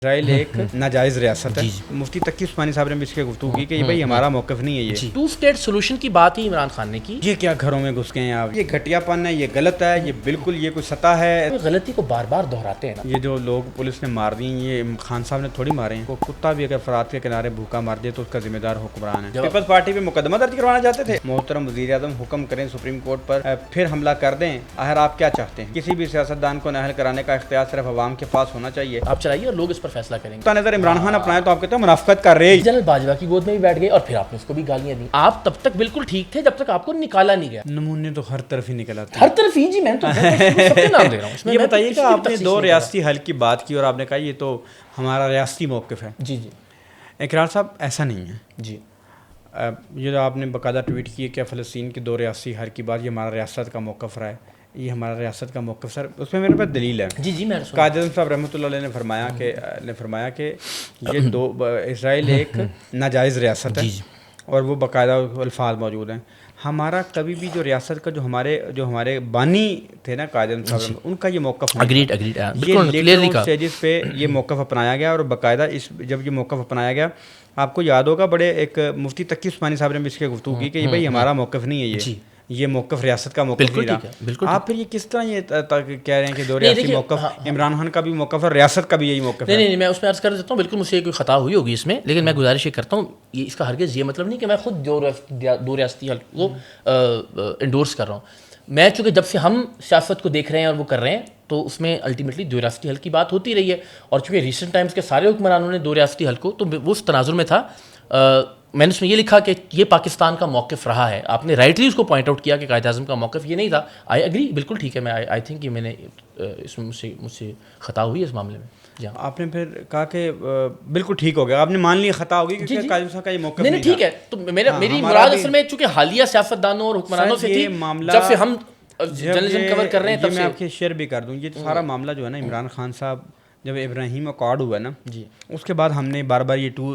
اسرائیل ایک ناجائز ریاست ہے. مفتی تقی عثمانی صاحب نے بھی اس کے گفتگو کی کہ بھائی ہمارا موقف نہیں ہے یہ. ٹو اسٹیٹ سولوشن کی بات ہی عمران خان نے کی. یہ کیا گھروں میں گھس گئے ہیں آپ, یہ گھٹیا پن ہے, یہ غلط ہے, یہ بالکل یہ کوئی سطح ہے. غلطی کو بار بار دہراتے ہیں نا. یہ جو لوگ پولیس نے مار دی یہ خان صاحب نے تھوڑی مارے ہیں. وہ کتا بھی اگر فرات کے کنارے بھوکا مار دے تو اس کا ذمہ دار حکمران ہے. پیپلز پارٹی پہ مقدمہ درج کروانا چاہتے تھے. محترم وزیر اعظم حکم کریں سپریم کورٹ پر پھر حملہ کر دیں. آخر آپ کیا چاہتے ہیں؟ کسی بھی سیاستدان کو نااہل کرانے کا اختیار صرف عوام کے پاس ہونا چاہیے. آپ چلائیے اور لوگ اس پر فیصلہ کریں گے. نظر عمران خان اپنائے تو آپ کہتے ہیں منافقت کر رہے. جنرل باجوہ کی گود میں بھی بیٹھ گئے اور پھر آپ نے اس کو بھی گالیاں دی. آپ تب تک بالکل ٹھیک تھے جب تک آپ کو نکالا نہیں گیا. نمونے تو ہر طرف ہی نکلا تھا. ہر طرف ہی. جی میں تو سب کے نام دے رہا ہوں. یہ بتائیے کہ آپ نے دو ریاستی حل کی بات کی اور آپ نے کہا یہ تو ہمارا ریاستی موقف ہے. جی جی اقرار صاحب ایسا نہیں ہے. جی یہ جو آپ نے باقاعدہ ٹویٹ کی ہے کہ فلسطین کے دو ریاستی حل کی بات یہ ہمارا ریاست کا موقف رہا ہے, یہ ہمارا ریاست کا موقف. سر اس میں میرے پاس دلیل ہے. جی جی میں قائد اعظم صاحب رحمۃ اللہ علیہ نے فرمایا کہ یہ دو اسرائیل ایک ناجائز ریاست ہے اور وہ باقاعدہ الفاظ موجود ہیں. ہمارا کبھی بھی جو ریاست کا جو ہمارے بانی تھے نا قائد اعظم صاحب ان کا یہ موقف اگریڈ اسٹیجز پہ یہ موقف اپنایا گیا اور باقاعدہ جب یہ موقف اپنایا گیا آپ کو یاد ہوگا بڑے ایک مفتی تقی عثمانی صاحب نے بھی اس کے گفتگو کی کہ بھائی ہمارا موقف نہیں ہے یہ موقف ریاست کا موقف نہیں رہا. آپ پھر یہ کس طرح یہ کہہ رہے ہیں کہ دو ریاستی موقف عمران خان کا بھی موقف ہے, ریاست کا بھی یہی موقف ہے؟ نہیں میں اس میں عرض کر دیتا ہوں بالکل مجھ سے کوئی خطا ہوئی ہوگی اس میں, لیکن میں گزارش یہ کرتا ہوں یہ اس کا ہرگز یہ مطلب نہیں کہ میں خود دو ریاستی حل کو انڈورس کر رہا ہوں. میں چونکہ جب سے ہم سیاست کو دیکھ رہے ہیں اور وہ کر رہے ہیں تو اس میں الٹیمیٹلی دو ریاستی حل کی بات ہوتی رہی ہے. اور چونکہ ریسنٹ ٹائمز کے سارے حکمرانوں نے دو ریاستی حل کو تو وہ اس تناظر میں تھا. میں نے اس میں یہ لکھا کہ یہ پاکستان کا موقف رہا ہے. آپ نے رائٹلی اس کو پوائنٹ آؤٹ کیا کہ قائد اعظم کا موقف یہ نہیں تھا. آئی اگری, بالکل ٹھیک ہے. میں آئی تھنک کہ میں نے اس میں مجھ سے خطا ہوئی اس معاملے میں. جہاں آپ نے پھر کہا کہ بالکل ٹھیک ہو گیا, آپ نے مان لی خطا ہوگی کیونکہ قائد صاحب کا یہ موقف نہیں ٹھیک ہے. تو میری مراد اصل میں چونکہ حالیہ سیاستدانوں اور حکمرانوں سے تھی جب سے ہم جرنلزم کور کر رہے ہیں تب سے. میں آپ کے شیئر بھی کر دوں. یہ سارا معاملہ جو ہے نا عمران خان صاحب جب ابراہیم اکارڈ ہوا نا جی اس کے بعد ہم نے بار بار یہ ٹو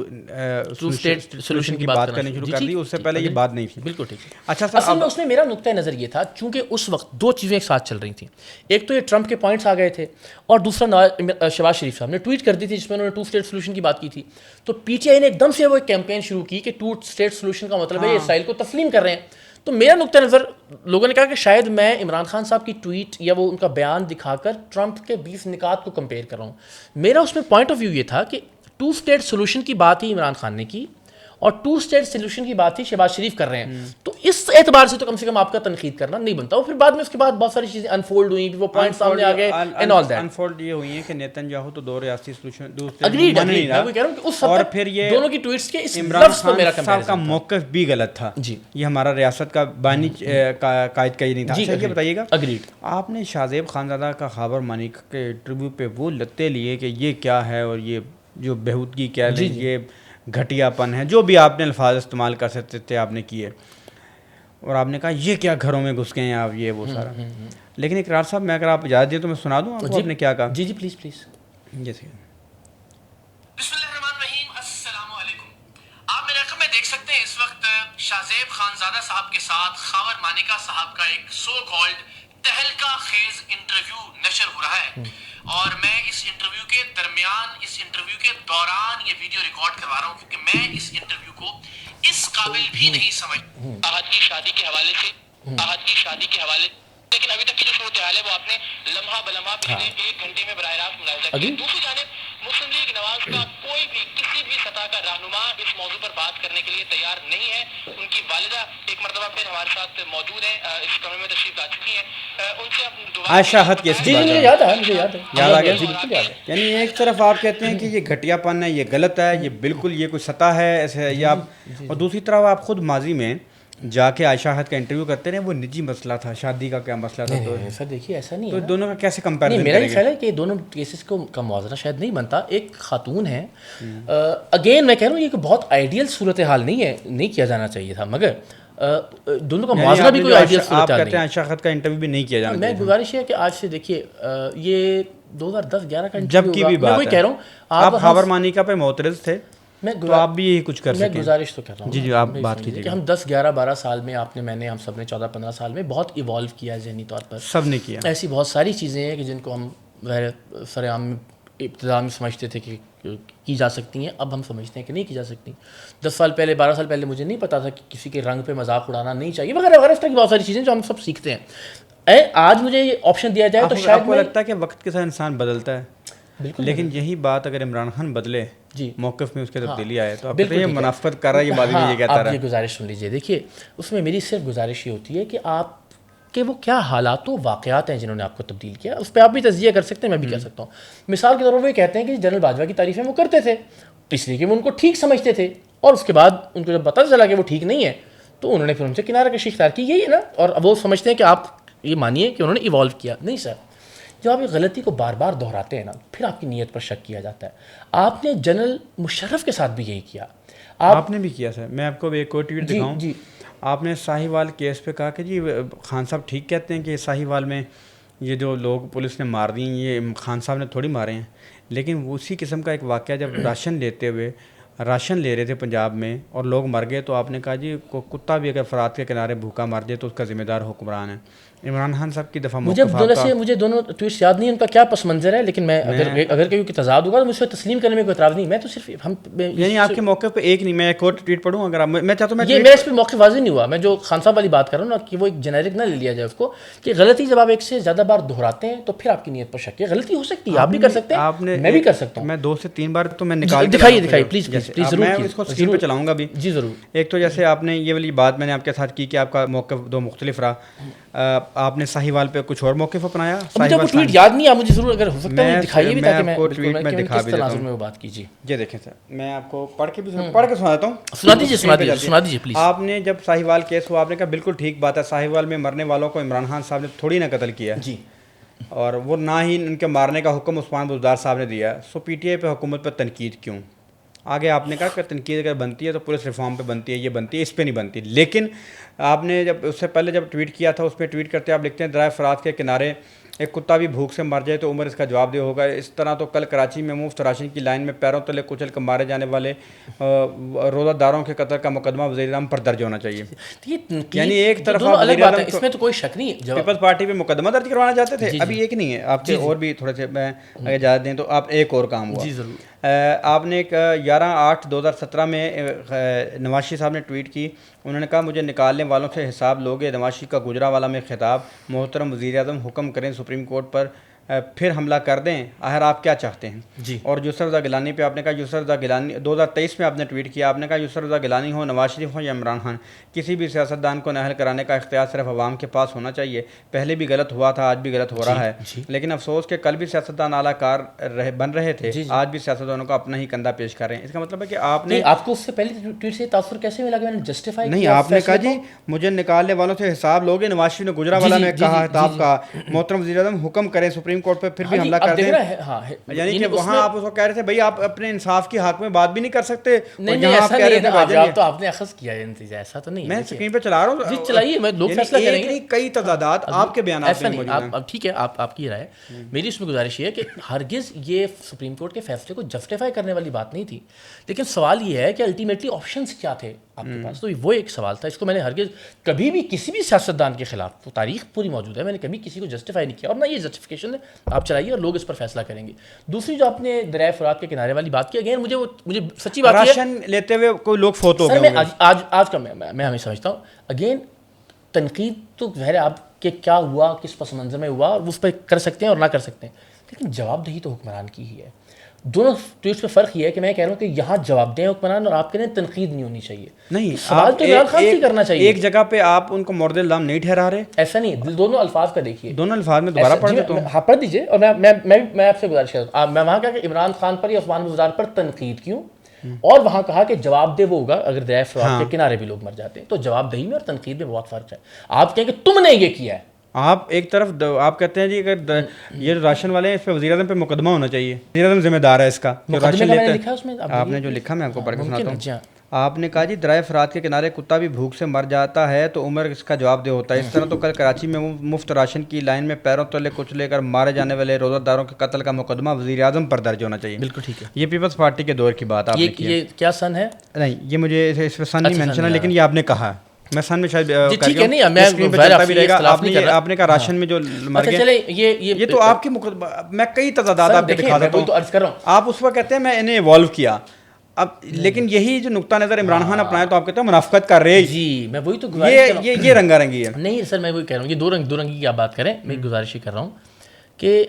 اسٹیٹ سولوشن کی بات کرنی شروع کر دی. اس سے پہلے یہ بات نہیں تھی. بالکل ٹھیک ہے. اچھا سر اصل میں اس میں میرا نقطۂ نظر یہ تھا چونکہ اس وقت دو چیزیں ایک ساتھ چل رہی تھیں. ایک تو یہ ٹرمپ کے پوائنٹس آ گئے تھے اور دوسرا شہباز شریف صاحب نے ٹویٹ کر دی تھی جس میں انہوں نے ٹو اسٹیٹ سولوشن کی بات کی تھی. تو پی ٹی آئی نے ایک دم سے وہ ایک کیمپین شروع کی کہ ٹو اسٹیٹ سولوشن کا مطلب ہے یہ اسرائیل کو تسلیم کر رہے ہیں. تو میرا نقطۂ نظر لوگوں نے کہا کہ شاید میں عمران خان صاحب کی ٹویٹ یا وہ ان کا بیان دکھا کر ٹرمپ کے 20 نکات کو کمپیئر کر رہا ہوں. میرا اس میں پوائنٹ آف ویو یہ تھا کہ ٹو اسٹیٹ سولوشن کی بات ہی عمران خان نے کی اور ٹو اسٹیٹ سولوشن کی بات ہی شہباز شریف کر رہے ہیں. تو اس اعتبار سے تو کم سے کم آپ کا تنقید کرنا نہیں بنتا. اور پھر بعد میں اس کے بعد بہت ساری چیزیں انفولڈ ہوئیں, وہ پوائنٹ سامنے آ گئے اینڈ آل دیٹ. انفولڈ یہ ہوئی ہیں کہ نیتن یاہو تو دو ریاستی سولوشن اگریڈ میں وہی کہہ رہا ہوں کہ اس اور پھر یہ دونوں کی ٹویٹس کے اس عمران لفظ پر میرا خان کا موقف بھی غلط تھا. جی یہ ہمارا ریاست کا بانی قائد کا ہی نہیں تھا. یہ بتائیے گا اگریڈ آپ نے شاہزیب خانزادہ کا خاور مانیک کے انٹرویو پہ وہ لتے لیے کہ یہ کیا ہے اور یہ جو بہودگی کیا ہے یہ گھٹیا پن ہے, جو بھی آپ نے الفاظ استعمال کر سکتے تھے آپ نے کیے, اور آپ نے کہا یہ کیا گھروں میں گھس گئے ہیں آپ, یہ وہ سارا. لیکن اقرار صاحب میں اگر آپ اجازت دیں تو میں سنا دوں آپ کو آپ نے کیا کہا. جی پلیز پلیز. جیسے بسم اللہ الرحمن الرحیم. السلام علیکم. آپ میرے رقم میں دیکھ سکتے ہیں اس وقت شاہزیب خانزادہ صاحب کے ساتھ خاور مانیکا صاحب کا ایک سو کالڈ تہلکہ خیز انٹرویو نشر ہو رہا ہے, اور میں اس انٹرویو کے درمیان اس انٹرویو کے دوران یہ ویڈیو ریکارڈ کروا رہا ہوں کیونکہ میں اس انٹرویو کو اس قابل بھی نہیں سمجھ. آہت کی شادی کے حوالے سے لیکن ابھی تک کی جو صورتحال ہے وہ آپ نے لمحہ بلمحہ پچھلے 1 گھنٹے میں براہ راست ملاحظہ کیا. دوسری جانب مسلم لیگ نواز کا کوئی بھی کسی بھی سطح کا رہنما اس موضوع پر بات کرنے کے لیے تیار نہیں ہے. ان کی والدہ ایک مرتبہ پھر ہمارے ساتھ موجود ہیں, اس کمرے میں تشریف لا چکی ہیں. ان سے ہم عائشہ حد کے مجھے یاد آ گیا. یعنی ایک طرف آپ کہتے ہیں کہ یہ گھٹیا پن ہے, یہ غلط ہے, یہ بالکل یہ کوئی سطح ہے ایسے یہ آپ, اور دوسری طرف آپ خود ماضی میں جا کے عائشہ حد کا انٹرویو کرتے رہے, وہ نجی مسئلہ تھا, شادی کا کیا مسئلہ تھا. تو سر دیکھیے ایسا نہیں تو ہے, دونوں کا کیسے کمپیریزن میرا یہ خیال ہے کہ دونوں کیسز کا موازنہ شاید نہیں بنتا. ایک خاتون ہے, اگین میں کہہ رہا ہوں یہ کہ بہت آئیڈیل صورتحال نہیں ہے, نہیں کیا جانا چاہیے تھا, مگر دونوں کا موازنہ بھی کوئی آئیڈیل صورتحال نہیں. آپ کہتے ہیں عائشہ حد کا انٹرویو بھی نہیں کیا جانا میں گزارش ہے کہ آج سے دیکھیے یہ 2010-11 کا جب کی بھی بات ہے, کہہ رہا ہوں آپ خاور مانیکا پہ معترض تھے تو آپ بھی یہی کچھ کر سکیں. میں گزارش تو کر رہا ہوں جی آپ بات کیجیے کہ ہم 10-11-12 سال میں آپ نے میں نے ہم سب نے 14-15 سال میں بہت ایوالو کیا ذہنی طور پر, سب نے کیا. ایسی بہت ساری چیزیں ہیں کہ جن کو ہم ظاہر سر عام ابتدا میں سمجھتے تھے کہ کی جا سکتی ہیں، اب ہم سمجھتے ہیں کہ نہیں کی جا سکتی. 10 سال پہلے 12 سال پہلے مجھے نہیں پتا تھا کہ کسی کے رنگ پہ مذاق اڑانا نہیں چاہیے وغیرہ وغیرہ، اس طرح کی بہت ساری چیزیں جو ہم سب سیکھتے ہیں. آج مجھے یہ آپشن دیا جائے تو شاید آپ کو لگتا ہے کہ وقت کے ساتھ انسان بدلتا ہے، بالکل، لیکن یہی بات اگر عمران خان بدلے جی موقف میں اس کے تبدیلی آئے تو آپ بالکل یہ منافقت کر رہا ہے، یہ بات بھی یہ کہتا آپ رہا یہ گزارش سن لیجیے. دیکھیے اس میں میری صرف گزارش یہ ہوتی ہے کہ آپ کہ وہ کیا حالات و واقعات ہیں جنہوں نے آپ کو تبدیل کیا، اس پہ آپ بھی تجزیہ کر سکتے ہیں، میں بھی کر سکتا ہوں. مثال کے طور پر وہ یہ کہتے ہیں کہ جنرل باجوہ کی تعریفیں وہ کرتے تھے اس لیے کہ وہ ان کو ٹھیک سمجھتے تھے، اور اس کے بعد ان کو جب پتہ چلا کہ وہ ٹھیک نہیں ہے تو انہوں نے پھر ان سے کنارہ کشی اختیار کی. یہی ہے نا، اور وہ سمجھتے ہیں کہ آپ یہ مانیے کہ انہوں نے ایوالو کیا. نہیں سر، جب آپ ایک غلطی کو بار بار دہراتے ہیں نا، پھر آپ کی نیت پر شک کیا جاتا ہے. آپ نے جنرل مشرف کے ساتھ بھی یہی کیا. آپ نے بھی کیا سر. میں آپ کو ایک اور ٹویٹ دکھاؤں. جی آپ نے ساہیوال کیس پہ کہا کہ جی خان صاحب ٹھیک کہتے ہیں کہ ساہیوال میں یہ جو لوگ پولیس نے مار دی یہ خان صاحب نے تھوڑی مارے ہیں، لیکن اسی قسم کا ایک واقعہ جب راشن لے رہے تھے پنجاب میں اور لوگ مر گئے تو آپ نے کہا جی کتا بھی اگر فرات کے کنارے بھوکا مر جائے تو اس کا ذمہ دار حکمران ہے. عمران خان صاحب کی دفعہ مجھے دونوں ٹویٹس یاد نہیں ان کا کیا پس منظر ہے، لیکن میں اگر کوئی تضاد ہوگا تو مجھ سے تسلیم کرنے میں کوئی اعتراض نہیں. میں تو صرف یعنی آپ کے موقع پہ ایک نہیں، میں ایک اور ٹویٹ پڑھوں اگر میں چاہتا ہوں. یہ میرا اس پہ موقع واضح نہیں ہوا. میں جو خان صاحب والی بات کر رہا ہوں نا کہ وہ ایک جنیرک نہ لے لیا جائے اس کو، کہ غلطی جب آپ ایک سے زیادہ بار دہراتے ہیں تو پھر آپ کی نیت پر شک ہے. غلطی ہو سکتی ہے، آپ بھی کر سکتے ہیں، میں بھی کر سکتا ہوں. میں 2 سے 3 بار تو میں نکال دکھائیے پلیز ضرور. میں اس کو اسکرین پہ چلاؤں گا بھی. جی ضرور. ایک تو جیسے آپ نے یہ والی بات میں نے آپ کے ساتھ کی کہ آپ کا موقف 2 مختلف رہا. آپ نے ساہیوال پہ کچھ اور موقف اپنایا. مجھے آپ کو ٹویٹ یاد نہیں، آپ مجھے ضرور اگر ہو سکتا ہے دکھائیے بھی تاکہ میں ٹویٹ میں دکھا بھی دیتا ہوں. وہ بات کیجیے. یہ دیکھیں سر، میں آپ کو پڑھ کے سنا دیتا ہوں. سنا دیجیے پلیز. آپ نے جب ساہیوال کیس ہوا آپ نے کہا بالکل ٹھیک بات ہے، ساہیوال میں مرنے والوں کو عمران خان صاحب نے تھوڑی نہ قتل کیا جی، اور وہ نہ ہی ان کے مارنے کا حکم عثمان بزدار صاحب نے دیا. سو پی ٹی آئی پہ حکومت پہ تنقید کیوں؟ آگے آپ نے کہا کہ تنقید اگر بنتی ہے تو پولیس ریفارم پہ بنتی ہے، یہ بنتی ہے، اس پہ نہیں بنتی. لیکن آپ نے جب اس سے پہلے جب ٹویٹ کیا تھا اس پہ ٹویٹ کرتے آپ لکھتے ہیں درائے فرات کے کنارے ایک کتا بھی بھوک سے مر جائے تو عمر اس کا جواب دہ ہوگا. اس طرح تو کل کراچی میں مفت راشن کی لائن میں پیروں تلے کچل کر مارے جانے والے روزہ داروں کے قتل کا مقدمہ وزیر اعظم پر درج ہونا چاہیے. یعنی ایک طرف الگ بات ہے، اس میں تو کوئی شک نہیں. پیپلز پارٹی پہ مقدمہ درج کروانا چاہتے تھے، ابھی ایک نہیں ہے آپ کے اور بھی تھوڑے سے میں اگر اجازت دیں تو آپ ایک اور کام ہوا. جی ضرور. آپ نے 11/8/2017 میں نوازشریف صاحب نے ٹویٹ کی. انہوں نے کہا مجھے نکالنے والوں سے حساب لوگے. نوازشریف کا گجرانوالہ میں خطاب. محترم وزیر اعظم حکم کریں سپریم کورٹ پر پھر حملہ کر دیں، آخر آپ کیا چاہتے ہیں. جی. اور یسر رضا گیلانی پہ آپ نے کہا یسر رضا گیلانی 2023 میں آپ نے ٹویٹ کیا. آپ نے کہا یسر رضا گیلانی ہو، نواز شریف ہو یا عمران خان، کسی بھی سیاستدان کو نااہل کرانے کا اختیار صرف عوام کے پاس ہونا چاہیے. پہلے بھی غلط ہوا تھا، آج بھی غلط ہو رہا ہے. لیکن افسوس کہ کل بھی سیاستدان اعلیٰ کار بن رہے تھے، آج بھی سیاستدانوں کو اپنا ہی کندھا پیش کر رہے ہیں. اس کا مطلب ہے کہ آپ کو اس سے پہلے ٹویٹ سے تاثر کیسے ملا کہ میں نے جسٹیفائی نہیں، آپ نے کہا جی مجھے نکالنے والوں سے حساب لوگے. نواز شریف نے گجرانوالہ میں کہا خطاب کا محترم وزیر اعظم حکم کریں سپریم کورٹ پہ پھر بھی حملہ کر دیں. یعنی کہ وہاں آپ اس کو کہہ رہے تھے بھائی آپ اپنے انصاف کی حق میں بات بھی نہیں کر سکتے. نہیں ایسا نہیں ہے، تو آپ نے اخذ کیا ہے نتیجہ، ایسا تو نہیں. میں اسکرین پہ چلا رہا ہوں. جی چلائیے، میں لوگ فیصلہ کریں گے. کئی تضادات آپ کے بیانات میں موجود ہیں. اب ٹھیک ہے، آپ کی رائے. میری اس میں گزارش یہ ہے کہ ہرگز یہ سپریم کورٹ کے فیصلے کو جسٹیفائی کرنے والی بات نہیں تھی، لیکن سوال یہ ہے کہ الٹیمیٹلی آپشنز کیا تھے آپ کے پاس. تو وہ ایک سوال تھا. اس کو میں نے ہرگز کبھی بھی کسی بھی سیاستدان کے خلاف، وہ تاریخ پوری موجود ہے، میں نے کبھی کسی کو جسٹیفائی نہیں کیا اور نہ یہ جسٹیفیکیشن ہے. آپ چلائیے اور لوگ اس پر فیصلہ کریں گے. دوسری جو آپ نے دریائے فرات کے کنارے والی بات کی، اگین مجھے سچی بات ہے راشن لیتے ہوئے کوئی لوگ فوت ہو گئے. آج کا میں ہمیں سمجھتا ہوں اگین تنقید تو ظاہر ہے آپ کہ کیا ہوا، کس پس منظر میں ہوا، اور اس پہ کر سکتے ہیں اور نہ کر سکتے ہیں، لیکن جواب دہی تو حکمران کی ہی ہے. دونوں ٹویٹس میں فرق یہ ہے کہ میں کہہ رہا ہوں کہ یہاں جواب دیں حکمران اور آپ کہہ رہے ہیں تنقید نہیں ہونی چاہیے. نہیں، سوال تو عمران خان سے کرنا چاہیے. ایک جگہ پہ آپ ان کو مورد الزام نہیں ٹھہرا رہے. ایسا نہیں، دونوں الفاظ کا دیکھیے. دونوں الفاظ میں دوبارہ پڑھ دیتا ہوں. ہاں پڑھ دیجیے. اور میں آپ سے گزارش کرتا ہوں، میں وہاں کہا کہ عمران خان پر یا عثمان بزدار پر تنقید کیوں، اور وہاں کہا کہ جواب دہ وہ ہوگا اگر دریائے فرات کے کنارے بھی لوگ مر جاتے ہیں. تو جواب دہی میں اور تنقید میں بہت فرق ہے. آپ کہیں کہ تم نے یہ کیا ہے. آپ ایک طرف آپ کہتے ہیں جی اگر یہ راشن والے ہیں اس پہ وزیر اعظم پہ مقدمہ ہونا چاہیے، وزیر اعظم ذمہ دار ہے اس کا. راشن لیتے آپ نے جو لکھا میں آپ کو پڑھ کے سناتا ہوں. آپ نے کہا جی درائے فرات کے کنارے کتا بھی بھوک سے مر جاتا ہے تو عمر اس کا جواب دہ ہوتا ہے. اس طرح تو کل کراچی میں مفت راشن کی لائن میں پیروں تلے کچلے کر مارے جانے والے روزہ داروں کے قتل کا مقدمہ وزیر اعظم پر درج ہونا چاہیے. بالکل ٹھیک ہے. یہ پیپلز پارٹی کے دور کی بات آپ نے کی. یہ کیا سن ہے؟ نہیں، یہ مجھے اس پہ سن نہیں مینشن ہے، لیکن یہ آپ نے کہا. میں سامنے شاید جی ٹھیک ہے، نہیں میں آپ نے کہا راشن میں جو مر اچھا گئے، چلے یہ تو آپ کی میں کئی تعداد آپ کے دکھا دیتا ہوں، تو عرض کر رہا ہوں آپ اس وقت کہتے ہیں میں انہیں ایوالو کیا اب، لیکن یہی جو نقطہ نظر عمران خان اپنایا تو آپ کہتے ہیں منافقت کر رہے، جی میں وہی تو یہ رنگا رنگی ہے. نہیں سر، میں وہی کہہ رہا ہوں، یہ دو رنگی کی آپ بات کریں، میں گزارش ہی کر رہا ہوں کہ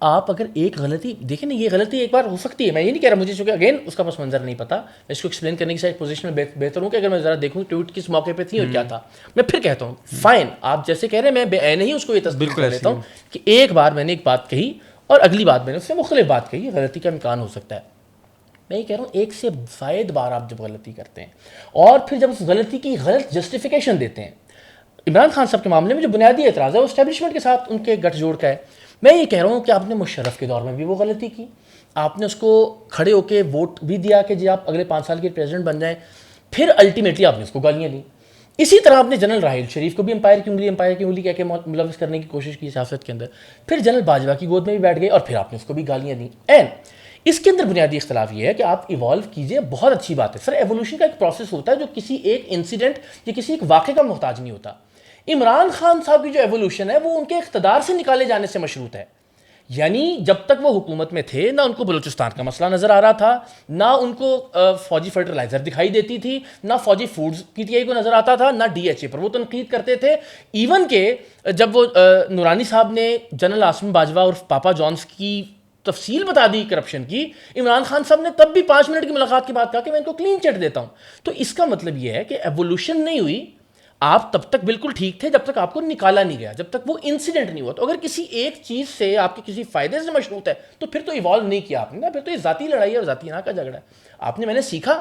آپ اگر ایک غلطی دیکھیں نا، یہ غلطی ایک بار ہو سکتی ہے، میں یہ نہیں کہہ رہا، مجھے چونکہ اگین اس کا پس منظر نہیں پتا، میں اس کو ایکسپلین کرنے کی شاید پوزیشن میں بہتر ہوں کہ اگر میں ذرا دیکھوں ٹویٹ کس موقع پہ تھی اور کیا تھا، میں پھر کہتا ہوں فائن، آپ جیسے کہہ رہے ہیں میں بے عین ہی اس کو یہ تصدیق کر لیتا ہوں کہ ایک بار میں نے ایک بات کہی اور اگلی بات میں نے اس سے مختلف بات کہی، غلطی کا امکان ہو سکتا ہے. میں یہ کہہ رہا ہوں ایک سے زائد بار آپ جب غلطی کرتے ہیں اور پھر جب اس غلطی کی غلط جسٹیفیکیشن دیتے ہیں، عمران خان صاحب کے معاملے میں جو بنیادی اعتراض ہے وہ اسٹیبلشمنٹ کے ساتھ ان کے گٹھ جوڑ کا ہے. میں یہ کہہ رہا ہوں کہ آپ نے مشرف کے دور میں بھی وہ غلطی کی، آپ نے اس کو کھڑے ہو کے ووٹ بھی دیا کہ جی آپ اگلے 5 سال کے پریزیڈنٹ بن جائیں، پھر الٹیمیٹلی آپ نے اس کو گالیاں دیں. اسی طرح آپ نے جنرل راحیل شریف کو بھی امپائر کی انگلی کہہ کے ملوث کرنے کی کوشش کی سیاست کے اندر، پھر جنرل باجوہ کی گود میں بھی بیٹھ گئے اور پھر آپ نے اس کو بھی گالیاں دیں. اس کے اندر بنیادی اختلاف یہ ہے کہ آپ ایوالو کیجئے، بہت اچھی بات ہے سر، ایوولوشن کا ایک پروسیس ہوتا ہے جو کسی ایک انسیڈنٹ یا کسی ایک واقعے کا محتاج نہیں ہوتا. عمران خان صاحب کی جو ایوولوشن ہے وہ ان کے اقتدار سے نکالے جانے سے مشروط ہے، یعنی جب تک وہ حکومت میں تھے نہ ان کو بلوچستان کا مسئلہ نظر آ رہا تھا، نہ ان کو فوجی فرٹیلائزر دکھائی دیتی تھی، نہ فوجی فوڈز پی ٹی آئی کو نظر آتا تھا، نہ ڈی ایچ اے پر وہ تنقید کرتے تھے. ایون کہ جب وہ نورانی صاحب نے جنرل عاصم باجوہ اور پاپا جونز کی تفصیل بتا دی کرپشن کی، عمران خان صاحب نے تب بھی 5 منٹ کی ملاقات کے بعد کہا کہ میں ان کو کلین چٹ دیتا ہوں. تو اس کا مطلب یہ ہے کہ ایوولوشن نہیں ہوئی، آپ تب تک بالکل ٹھیک تھے جب تک آپ کو نکالا نہیں گیا، جب تک وہ انسیڈنٹ نہیں ہوا. تو اگر کسی ایک چیز سے آپ کے کسی فائدے سے مشروط ہے تو پھر تو ایوالو نہیں کیا آپ نے نا، پھر تو یہ ذاتی لڑائی ہے اور ذاتی نا کا جھگڑا ہے. آپ نے میں نے سیکھا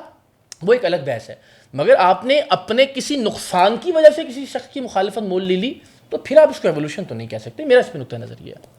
وہ ایک الگ بحث ہے، مگر آپ نے اپنے کسی نقصان کی وجہ سے کسی شخص کی مخالفت مول لے لی تو پھر آپ اس کو ایوولوشن تو نہیں کہہ سکتے. میرا اس پہ نقطہ نظر یہ ہے.